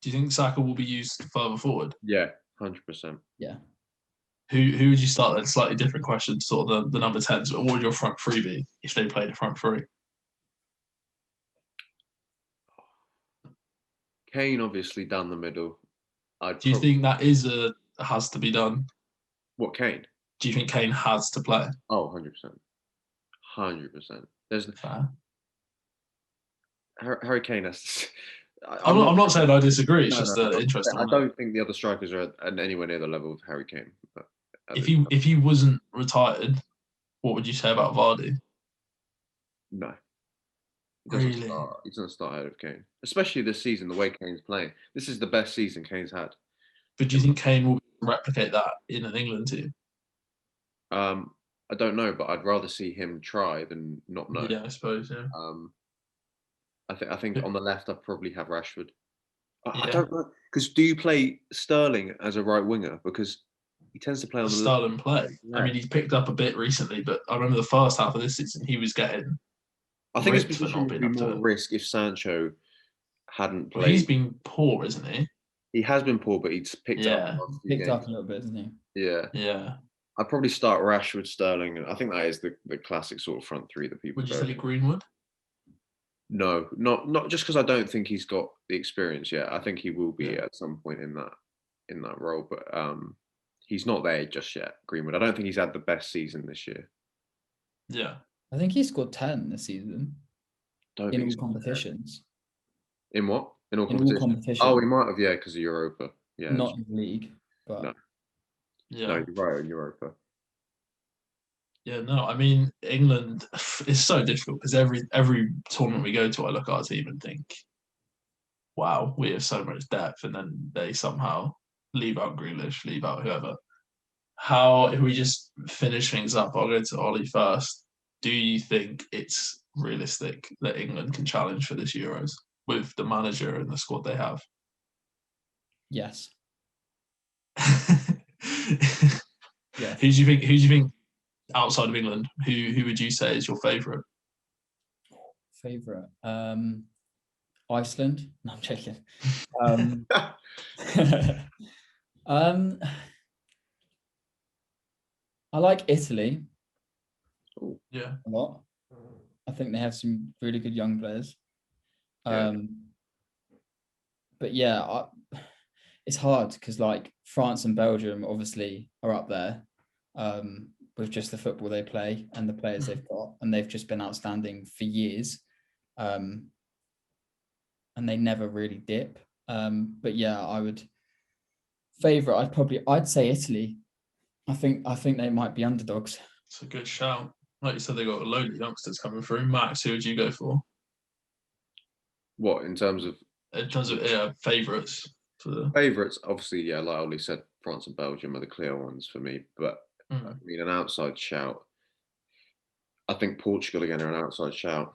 Do you think Saka will be used further forward? Yeah, 100%. Yeah. Who would you start? That's slightly different question. Sort of the number 10s. What would your front three be if they played a front three? Kane, obviously, down the middle. Do you think that has to be done? What, Kane? Do you think Kane has to play? Oh, 100%. 100%. There's Harry Kane has to. I'm not saying I disagree. It's just interesting. I don't think the other strikers are at anywhere near the level of Harry Kane. If he wasn't retired, what would you say about Vardy? No. Really? He doesn't start ahead of Kane. Especially this season, the way Kane's playing. This is the best season Kane's had. But do you think Kane will replicate that in an England team? I don't know, but I'd rather see him try than not know. Yeah, I suppose, yeah. I think on the left, I'd probably have Rashford. I don't know. Because do you play Sterling as a right winger? Because he tends to play on the Sterling play. Yeah. I mean, he's picked up a bit recently, but I remember the first half of this season, he was getting. I think his position would be more risk if Sancho hadn't played. Well, he's been poor, isn't he? He has been poor, but he's picked up. Picked up a little bit, isn't he? Yeah. Yeah. I'd probably start Rashford, Sterling. I think that is the classic sort of front three that people. Would you say Greenwood? No, not just because I don't think he's got the experience yet. I think he will be at some point in that role, but he's not there just yet. Greenwood. I don't think he's had the best season this year. Yeah. I think he scored 10 this season. In all competitions. In what? In all competitions. Oh, he might have, because of Europa. Yeah. Not in the league, but no. Yeah. No, you're right in Europa. Yeah, no, I mean, England is so difficult because every tournament we go to, I look at our team and think, wow, we have so much depth, and then they somehow leave out Grealish, leave out whoever. If we just finish things up, I'll go to Ollie first. Do you think it's realistic that England can challenge for this Euros with the manager and the squad they have? Yes. Yeah. Who do you think outside of England? Who would you say is your favourite? Favourite? Iceland? No, I'm joking. I like Italy. Yeah. A lot. I think they have some really good young players. But yeah, it's hard because like France and Belgium obviously are up there with just the football they play and the players they've got, and they've just been outstanding for years, and they never really dip. But yeah, I would favourite. I'd say Italy. I think they might be underdogs. It's a good shout. Like you said, they got a load of youngsters coming through. Max, who would you go for? What in terms of Favourites for the favourites? Obviously, yeah, like Ollie said, France and Belgium are the clear ones for me. But I Mm. mean, an outside shout. I think Portugal again are an outside shout.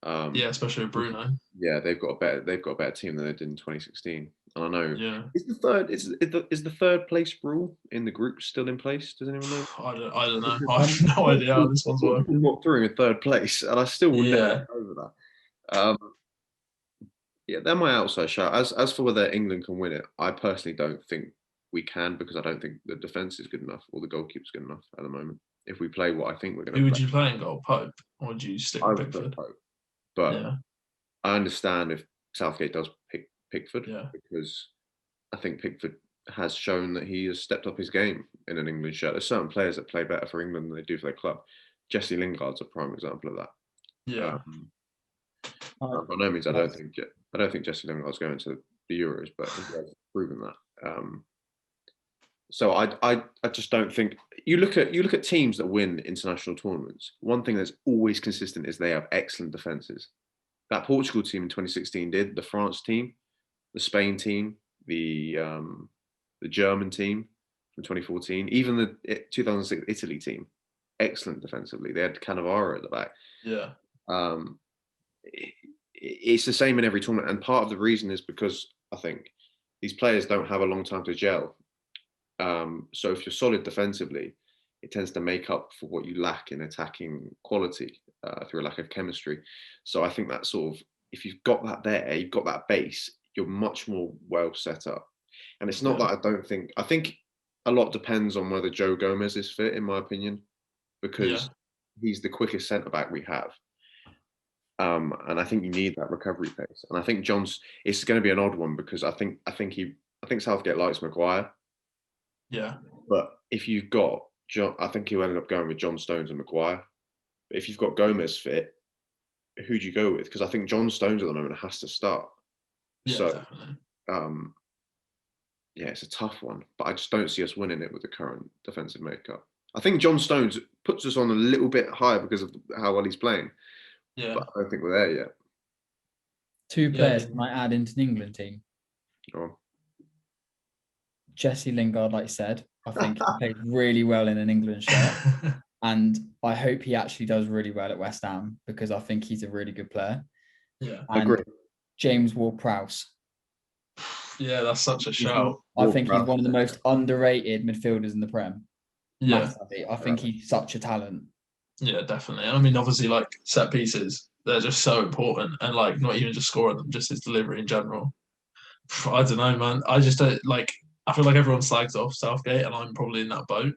Yeah, especially with Bruno. Yeah, they've got a better team than they did in 2016. And I know Yeah, is the third place rule in the group still in place? Does anyone know? I don't know. I have no idea how this one's working. Got through in third place, and I still will never Yeah, get over that. Yeah, they're my outside shout. As for whether England can win it, I personally don't think we can because I don't think the defense is good enough or the goalkeeper's good enough at the moment. If we play what I think we're going who to would play, you play in goal, Pope, or would you stick I with would put Pickford? Pope. But Yeah, I understand if Southgate does pick Pickford yeah, because I think Pickford has shown that he has stepped up his game in an England shirt. There's certain players that play better for England than they do for their club. Jesse Lingard's a prime example of that. yeah. By no means, I don't think Jesse Lingard's going to the Euros, but he has proven that. So I just don't think you look at teams that win international tournaments. One thing that's always consistent is they have excellent defenses. That Portugal team in 2016 did. The France team, the Spain team, the German team from 2014, even the 2006 Italy team, excellent defensively. They had Cannavaro at the back. Yeah, It's the same in every tournament, and part of the reason is because I think these players don't have a long time to gel. So if you're solid defensively, it tends to make up for what you lack in attacking quality through a lack of chemistry. So I think that sort of, if you've got that there, you've got that base, you're much more well set up. And it's not that I think a lot depends on whether Joe Gomez is fit, in my opinion, because he's the quickest centre back we have. And I think you need that recovery pace. And I think it's going to be an odd one because I think Southgate likes Maguire. yeah, But if you've got John, I think he'll end up going with John Stones and Maguire. But if you've got Gomez fit, who do you go with? Because I think John Stones at the moment has to start. yeah, So, definitely. Yeah, it's a tough one. But I just don't see us winning it with the current defensive makeup. I think John Stones puts us on a little bit higher because of how well he's playing. Yeah, But I don't think we're there yet. Two players might add into the England team. Go on. Jesse Lingard, like you said, I think he played really well in an England shirt. And I hope he actually does really well at West Ham because I think he's a really good player. Yeah, and agree. James Ward-Prowse. Yeah, that's such a shout. I think he's one of the most underrated midfielders in the Prem. Yeah, massively. I think he's such a talent. Yeah, definitely. I mean, obviously, like set pieces, they're just so important, and like not even just scoring them, just his delivery in general. I don't know, man. I just don't like. I feel like everyone slags off Southgate, and I'm probably in that boat.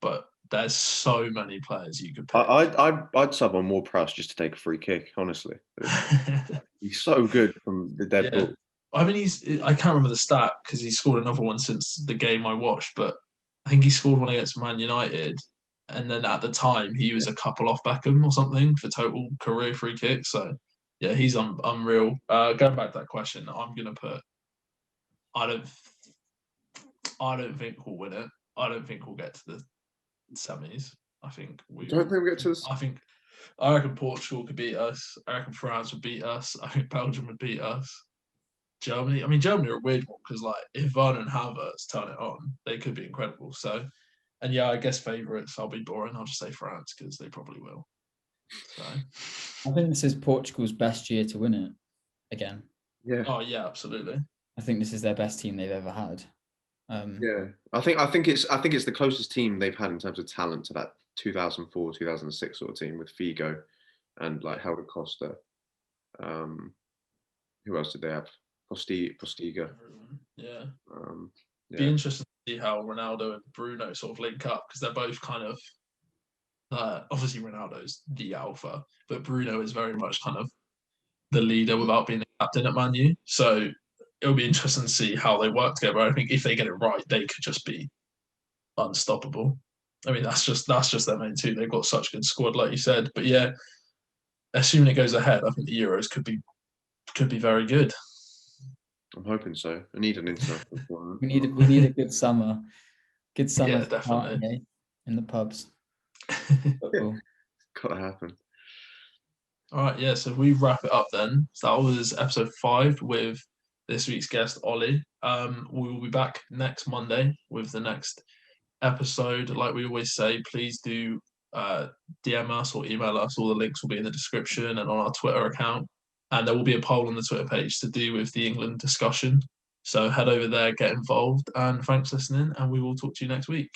But there's so many players you could pick. I'd sub on Ward-Prowse just to take a free kick. Honestly, he's so good from the dead ball. I mean, I can't remember the stat because he scored another one since the game I watched, but I think he scored one against Man United. And then at the time, he was a couple off Beckham or something for total career free kicks. So, yeah, he's unreal. Going back to that question, I'm going to put, I don't think we'll win it. I don't think we'll get to the semis. I think we don't think we get to this. I reckon Portugal could beat us. I reckon France would beat us. I think Belgium would beat us. Germany are a weird one because like if Werner and Havertz turn it on, they could be incredible. So, and yeah, I guess favourites. I'll be boring. I'll just say France because they probably will. So, I think this is Portugal's best year to win it again. Yeah. Oh yeah, absolutely. I think this is their best team they've ever had. Yeah, I think it's the closest team they've had in terms of talent to that 2004, 2006 sort of team with Figo and like Helder Costa. Who else did they have? Postiga. Yeah. Yeah. Be interesting to see how Ronaldo and Bruno sort of link up because they're both kind of obviously Ronaldo's the alpha, but Bruno is very much kind of the leader without being the captain at Man U. So it'll be interesting to see how they work together. I think if they get it right, they could just be unstoppable. I mean, that's just their main two. They've got such a good squad, like you said. But yeah, assuming it goes ahead, I think the Euros could be very good. I'm hoping so. I need an international tournament. We need a good summer. Good summer Yeah, definitely. party, eh? In the pubs. Football. Gotta happen. All right, yeah. So we wrap it up then. So that was episode 5 with this week's guest Ollie. We will be back next Monday with the next episode. Like we always say, please do DM us or email us. All the links will be in the description and on our Twitter account. And there will be a poll on the Twitter page to do with the England discussion. So head over there, get involved, and thanks for listening. And we will talk to you next week.